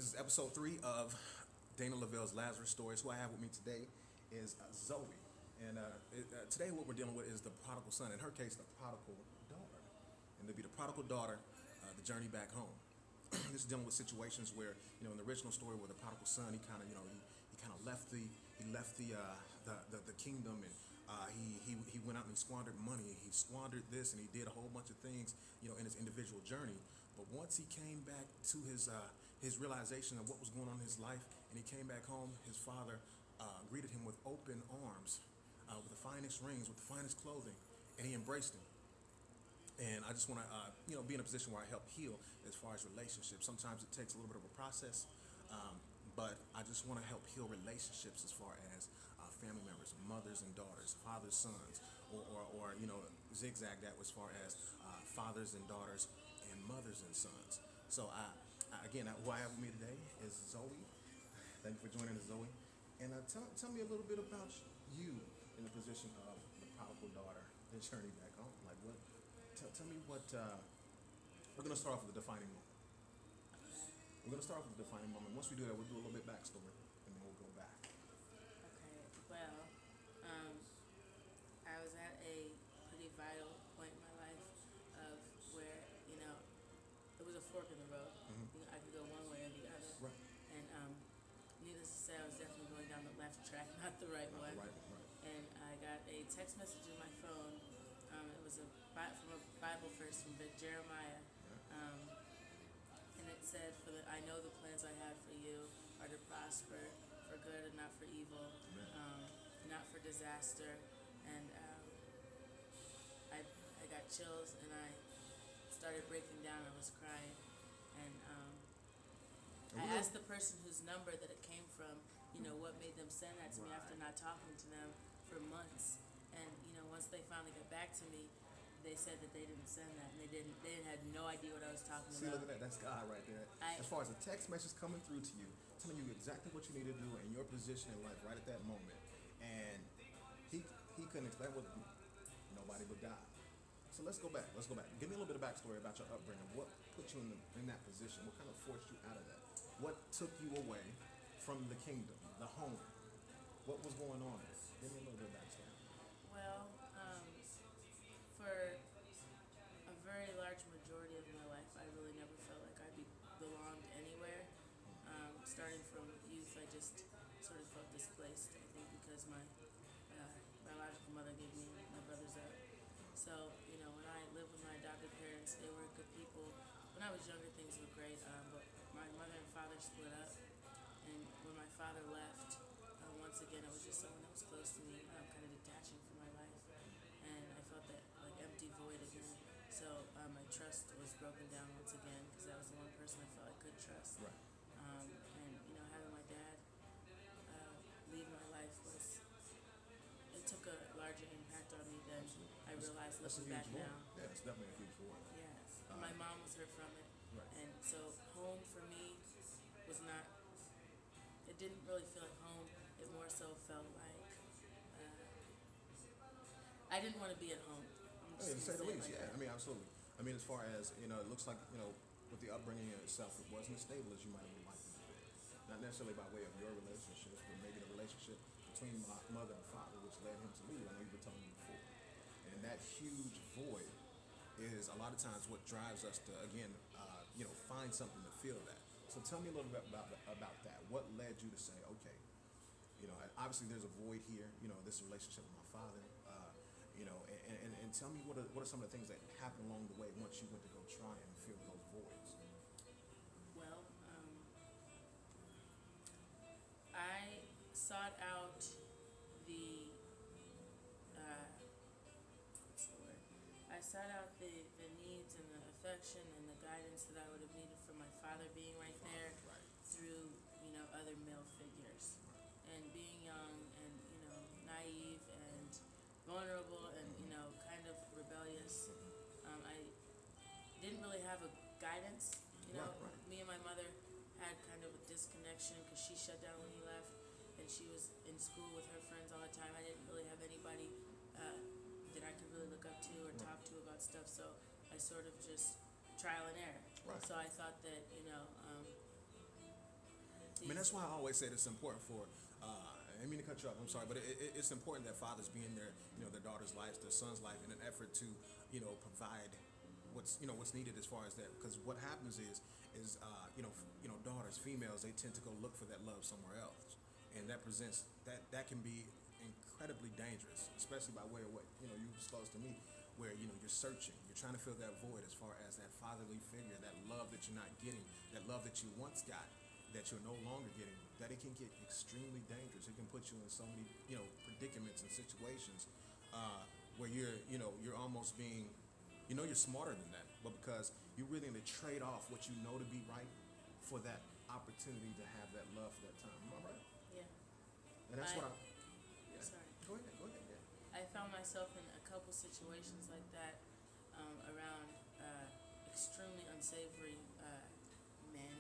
This is episode 3 of Dana Leavell's Lazarus stories. Who I have with me today is Zoe. And today what we're dealing with is the prodigal son. In her case, the prodigal daughter. And to be the prodigal daughter, the journey back home. This is dealing with situations where, in the original story where the prodigal son, he kind of, he kind of left the kingdom, and he went out and he squandered money. He squandered this, and he did a whole bunch of things, in his individual journey. But once he came back to his realization of what was going on in his life, and he came back home, his father greeted him with open arms, with the finest rings, with the finest clothing, and he embraced him. And I just want to, be in a position where I help heal as far as relationships. Sometimes it takes a little bit of a process, but I just want to help heal relationships as far as family members, mothers and daughters, fathers, sons, or zigzag that as far as fathers and daughters and mothers and sons. So again, who I have with me today is Zoe. Thank you for joining us, Zoe. And tell me a little bit about you in the position of the prodigal daughter, the journey back home. Like what? Tell me what, we're going to start off with the defining moment. We're going to start off with the defining moment. Once we do that, we'll do a little bit backstory, and then we'll go back. Okay, well, I was at a pretty vital point in my life of where, it was a fork in the road. Mm-hmm. I could go one way or the other. Right. And needless to say, I was definitely going down the left track, not the right one. Right. And I got a text message in my phone. It was from a Bible verse from Jeremiah, and it said, I know the plans I have for you are to prosper, for good and not for evil, not for disaster. And I got chills, and I started breaking down. I was crying, and I asked the person whose number that it came from, what made them send that to me after not talking to them for months. And once they finally got back to me, they said that they didn't send that, and they had no idea what I was talking about. See, look at that. That's God right there. As far as a text message coming through to you, telling you exactly what you need to do in your position in life right at that moment, and he couldn't explain what nobody but God. So let's go back. Give me a little bit of backstory about your upbringing. What put you in that position? What kind of forced you out of that? What took you away from the kingdom, the home? What was going on there? Give me a little bit of backstory. Well, for a very large majority of my life, I really never felt like I belonged anywhere. Starting from youth, I just sort of felt displaced, I think, because my biological mother gave me my brothers up. So, when I lived with my adopted parents, they were good people. When I was younger, things were great, but my mother and father split up, and when my father left, once again, it was just someone that was close to me, kind of detaching from my life, and I felt that empty void again. So my trust was broken down once again, because that was the one person I felt I could trust. Right. And having my dad leave my life it took a larger impact on me than I realized looking back now. Yeah, it's definitely a huge void. Yeah, my mom was hurt from it, right. And so home for me was not. It didn't really feel like home. It more so felt like I didn't want to be at home. To say the least, like yeah. that. I mean, absolutely. I mean, as far as, it looks like, with the upbringing in itself, it wasn't as stable as you might have liked it to be. Not necessarily by way of your relationships, but maybe the relationship between my mother and father, which led him to leave. I know you've been telling me before. And that huge void is a lot of times what drives us to, again, find something to fill that. So tell me a little bit about that. What led you to say, okay, obviously there's a void here, this relationship with my father, and tell me what are some of the things that happened along the way once you went to go try and fill those voids? Well, I sought out the I sought out the needs and the affection and the guidance that I would have needed from my father being right there, Right. through other male figures, and being young and naive and vulnerable and kind of rebellious. I didn't really have a guidance. Right. Me and my mother had kind of a disconnection because she shut down when he left, and she was in school with her friends all the time. I didn't really have anybody that I could really look up to or talk to about stuff, so I sort of just trial and error. Right. So I thought that I mean, that's why I always say it's important for. I didn't mean to cut you off. I'm sorry, but it's important that fathers be in their daughters' lives, their son's life, in an effort to, provide what's needed as far as that. Because what happens is daughters, females, they tend to go look for that love somewhere else, and that presents that can be incredibly dangerous, especially by way of what you disclosed to me, where you're searching, you're trying to fill that void as far as that fatherly figure, that love that you're not getting, that love that you once got, that you're no longer getting, that it can get extremely dangerous. It can put you in so many, predicaments and situations where you're almost being, you're smarter than that, but because you're willing to trade off what you know to be right for that opportunity to have that love for that time. Am I right? Yeah. And that's what I. Yeah. Sorry. Go ahead. Yeah. I found myself in a couple situations like that around extremely unsavory men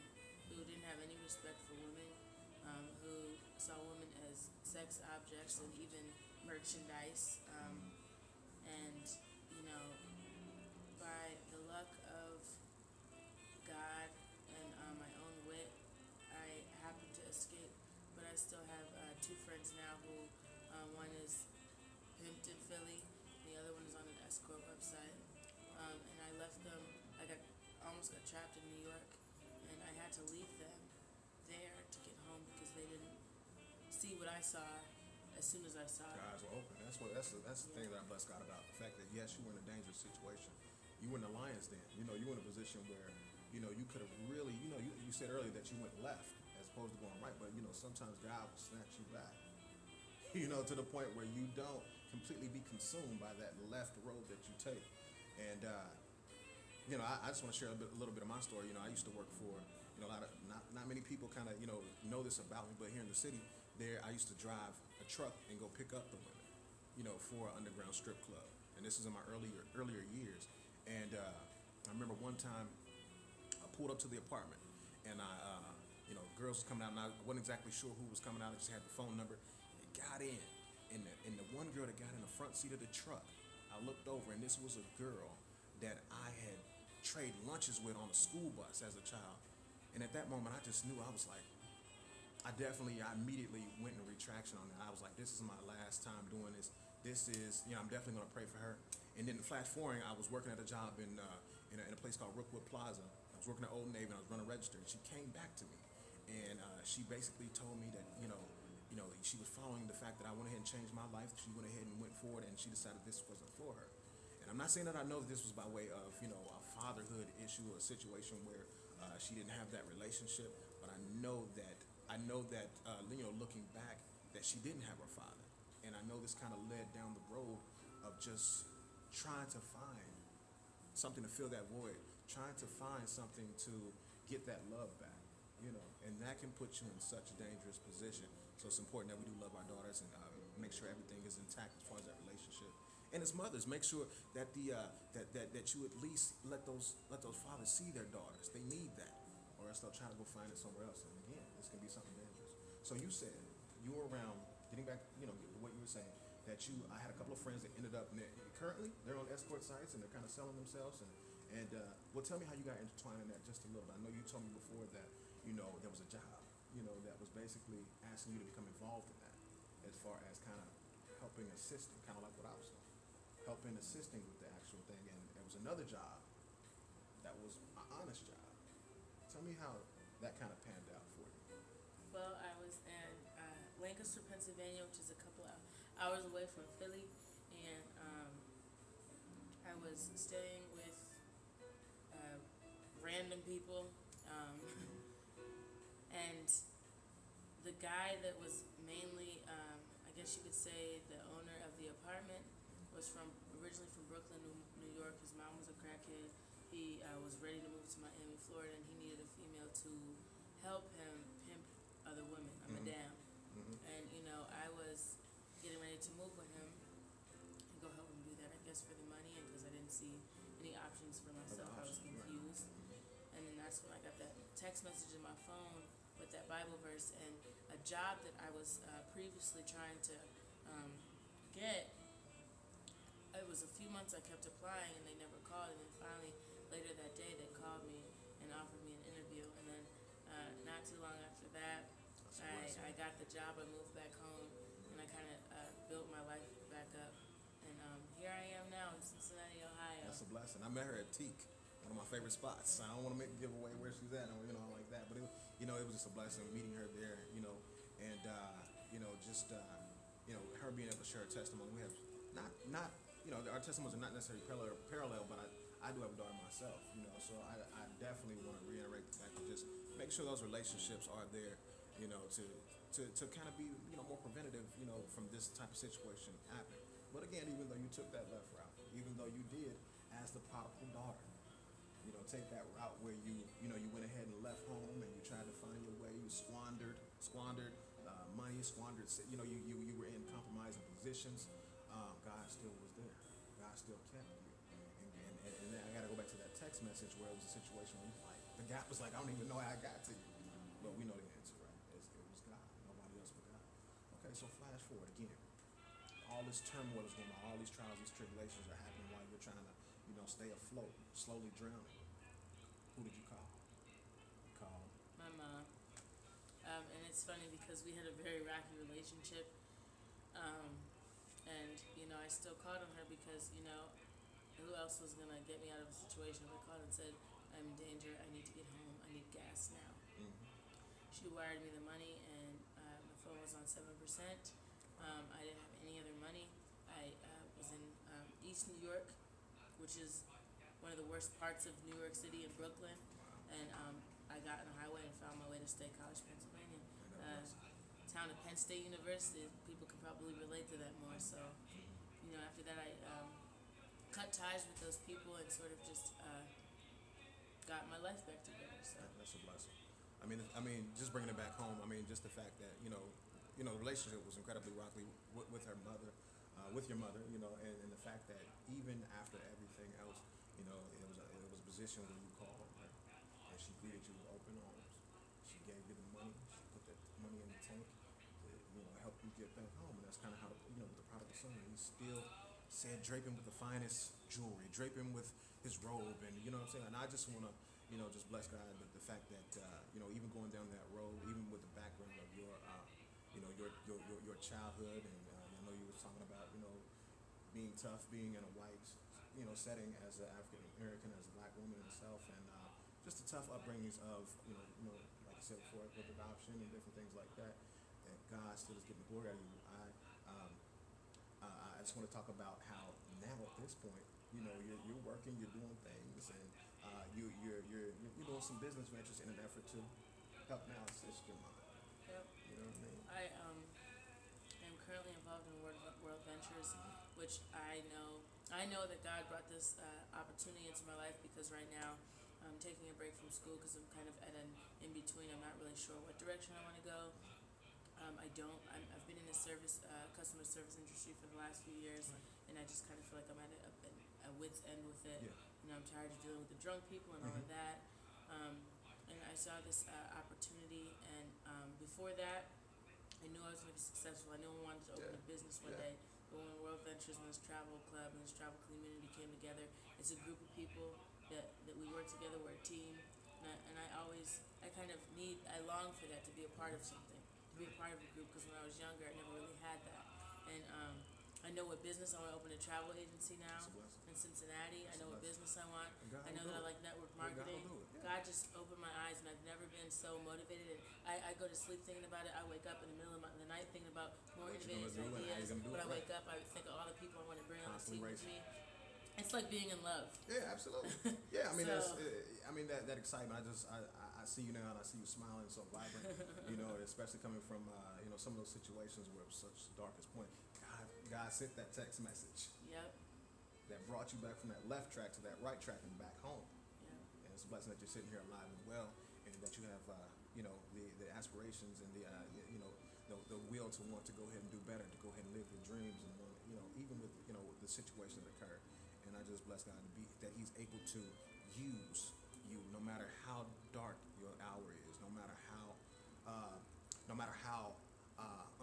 who didn't have any respect for women, who saw women as sex objects and even merchandise. And, by the luck of God and my own wit, I happened to escape. But I still have two friends now who one is pimped in Philly, the other one is on an escort website. And I left them, almost got trapped in New York, and I had to leave them there to get home because they didn't see what I saw as soon as I saw it. Your eyes were open. That's the thing that I bless God about. The fact that yes, you were in a dangerous situation. You were in the lion's den. You were in a position where, you could have really, you said earlier that you went left as opposed to going right, but sometimes God will snatch you back. To the point where you don't completely be consumed by that left road that you take. And I just want to share a little bit of my story. I used to work for, a lot of not many people kind of know this about me, but here in the city, I used to drive a truck and go pick up the women, for an underground strip club. And this is in my earlier years. And I remember one time I pulled up to the apartment, and girls was coming out, and I wasn't exactly sure who was coming out. I just had the phone number. It got in, and the one girl that got in the front seat of the truck, I looked over, and this was a girl that I had traded lunches with on a school bus as a child. And at that moment, I just knew, I was like, I immediately went in retraction on that. I was like, this is my last time doing this. This is, I'm definitely going to pray for her. And then flash forwarding, I was working at a job in a place called Rookwood Plaza. I was working at Old Navy, and I was running a register. And she came back to me, and she basically told me that she was following the fact that I went ahead and changed my life. She went ahead and went forward, and she decided this wasn't for her. And I'm not saying that I know that this was by way of a fatherhood issue or a situation where she didn't have that relationship, but I know that looking back, that she didn't have her father. And I know this kind of led down the road of just trying to find something to fill that void, trying to find something to get that love back, and that can put you in such a dangerous position. So it's important that we do love our daughters and make sure everything is intact as far as that relationship. And as mothers, make sure that that you at least let those fathers see their daughters. They need that, or else they'll try to go find it somewhere else. And again, this can be something dangerous. So you said you were around, getting back, to what you were saying, that I had a couple of friends that ended up currently they're on escort sites and they're kind of selling themselves. And well, tell me how you got intertwined in that just a little bit. I know you told me before that there was a job that was basically asking you to become involved in that, as far as kind of helping, assisting, kind of like what I was doing, helping, assisting with the actual thing. And there was another job that was an honest job. Tell me how that kind of panned out for you. Well, I was in Lancaster, Pennsylvania, which is a couple of hours away from Philly, and I was staying with random people, and the guy that was mainly, I guess you could say, the owner of the apartment was originally from Brooklyn, New York. His mom was a crackhead. He was ready to move to Miami, Florida, and he needed a female to help him pimp other women, a madame. And I was getting ready to move with him and go help him do that, I guess, for the money, and because I didn't see any options for myself. I was confused. And then that's when I got that text message in my phone with that Bible verse, and a job that I was previously trying to get. It was a few months I kept applying, and they never called. And then finally, later that day, they called me and offered me an interview. And then not too long after that, That's I right. got the job, I moved back home, and I kind of built my life back up. And here I am now in Cincinnati, Ohio. That's a blessing. I met her at Teak, one of my favorite spots. I don't want to give away where she's at, or like that. But it was just a blessing meeting her there. And just her being able to share her testimony. We have not our testimonies are not necessarily parallel, but I do have a daughter myself. So I definitely want to reiterate the fact that just make sure those relationships are there. To kind of be more preventative. From this type of situation happening. But again, even though you took that left route, even though you did as the prodigal daughter, take that route where you went ahead and left home and you tried to find your way, you squandered money, you were in compromising positions. God still was there. God still kept you. And then I got to go back to that text message where it was a situation where the gap was like, I don't even know how I got to you. But we know the answer, right? It was God. Nobody else but God. Okay, so flash forward again. All this turmoil is going on, all these trials, these tribulations are happening while you're trying to, stay afloat, slowly drowning. Who did you call? You called. My mom. And it's funny because we had a very rocky relationship. And, I still called on her because, who else was going to get me out of a situation? If I called and said, I'm in danger, I need to get home, I need gas now. Mm-hmm. She wired me the money, and my phone was on 7%. I didn't have any other money. I was in East New York, which is one of the worst parts of New York City and Brooklyn. And I got on the highway and found my way to State College, Pennsylvania. Town of Penn State University, people could probably relate to that more. So, after that I cut ties with those people and sort of just got my life back together. So That's a blessing. I mean, just bringing it back home. I mean, just the fact that the relationship was incredibly rocky with her mother, with your mother. And the fact that even after everything else, it was a position where you called her and she greeted you with open arms. She gave you the money. She put that money in the tank to help you get back home. And that's kind of how with the prodigal son, he still said, drape him with the finest jewelry, drape him with his robe, and you know what I'm saying. And I just want to just bless God the fact that even going down that road, even with the background of your childhood, and I know you were talking about being tough, being in a white setting as an African American, as a black woman herself, and just the tough upbringings of like I said before, with adoption and different things like that. And God still is getting the glory out of you. I just want to talk about how now at this point, you're working, you're doing things, and you're doing some business ventures in an effort to help now assist your mom. yep. You know what I mean? I am currently involved in World Ventures, which I know that God brought this opportunity into my life because right now I'm taking a break from school because I'm kind of at an in-between. I'm not really sure what direction I want to go. I've been in the customer service industry for the last few years, and I just kind of feel like I'm at a wit's end with it. Yeah. I'm tired of dealing with the drunk people and all of that. And I saw this opportunity, and before that, I knew I was going to be successful. I knew I wanted to open a business one day. But when World Ventures and this travel club and this travel community came together, it's a group of people that we work together, we're a team. And I long for that, to be a part of something, to be a part of a group, because when I was younger, I never really had that. And I know what business I want to open a travel agency now in Cincinnati. I know what business I want. I know that I like network marketing. God just opened my eyes, and I've never been so motivated. And I go to sleep thinking about it. I wake up in the middle of the night thinking about more innovative ideas. When I wake up, I think of all the people I want to bring on the team with me. It's like being in love. Yeah, absolutely. Yeah, I mean, So- that excitement. I see you now, and I see you smiling so vibrant. Especially coming from some of those situations where it was such the darkest point. God sent that text message. Yep. That brought you back from that left track to that right track and back home. Yep. And it's a blessing that you're sitting here alive and well, and that you have the aspirations and the will to want to go ahead and do better, to go ahead and live your dreams, and even with the situation that occurred. And I just bless God that He's able to use you, no matter how dark your hour is, no matter how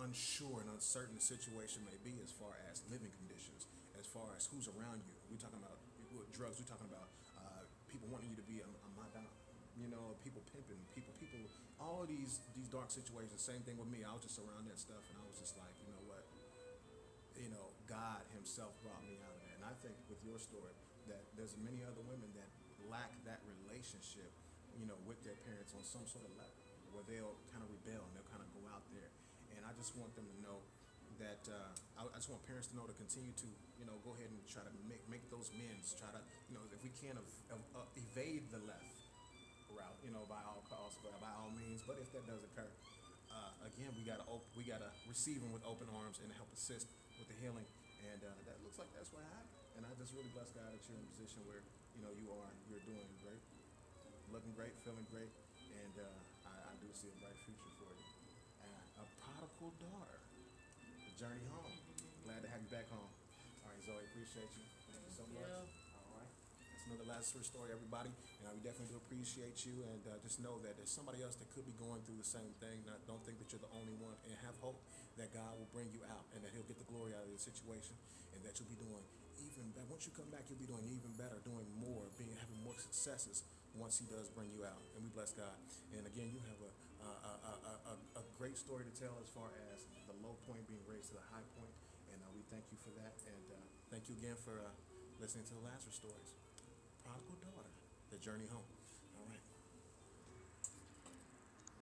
unsure and uncertain the situation may be, as far as living conditions, as far as who's around you. We're talking about drugs. We're talking about people wanting you to be a madam, people pimping, people, all all of these dark situations. Same thing with me. I was just around that stuff, and I was just like, you know what? God Himself brought me out of that. And I think with your story, that there's many other women that lack that relationship, with their parents on some sort of level, where they'll kind of rebel and they'll kind of go out there. And I just want them to know that I just want parents to know to continue to, go ahead and try to make those amends. Try to, if we can, evade the left route, by all costs, but by all means. But if that does occur, again, we gotta receive them with open arms and help assist with the healing. And that looks like that's what happened. And I just really bless God that you're in a position where you're doing great, looking great, feeling great, and I do see a bright future for you. A prodigal daughter, the journey home. Glad to have you back home. All right, Zoe, appreciate you. Thank you so much. All right, that's another Lazarus story, everybody, and we definitely do appreciate you. And just know that there's somebody else that could be going through the same thing. Don't think that you're the only one, and have hope that God will bring you out and that He'll get the glory out of the situation, and that you'll be doing even better. Once you come back, you'll be doing even better, doing more, having more successes once He does bring you out. And we bless God. And again, you have a great story to tell as far as the low point being raised to the high point, and we thank you for that. And thank you again for listening to the Lazarus stories. Prodigal daughter, the journey home.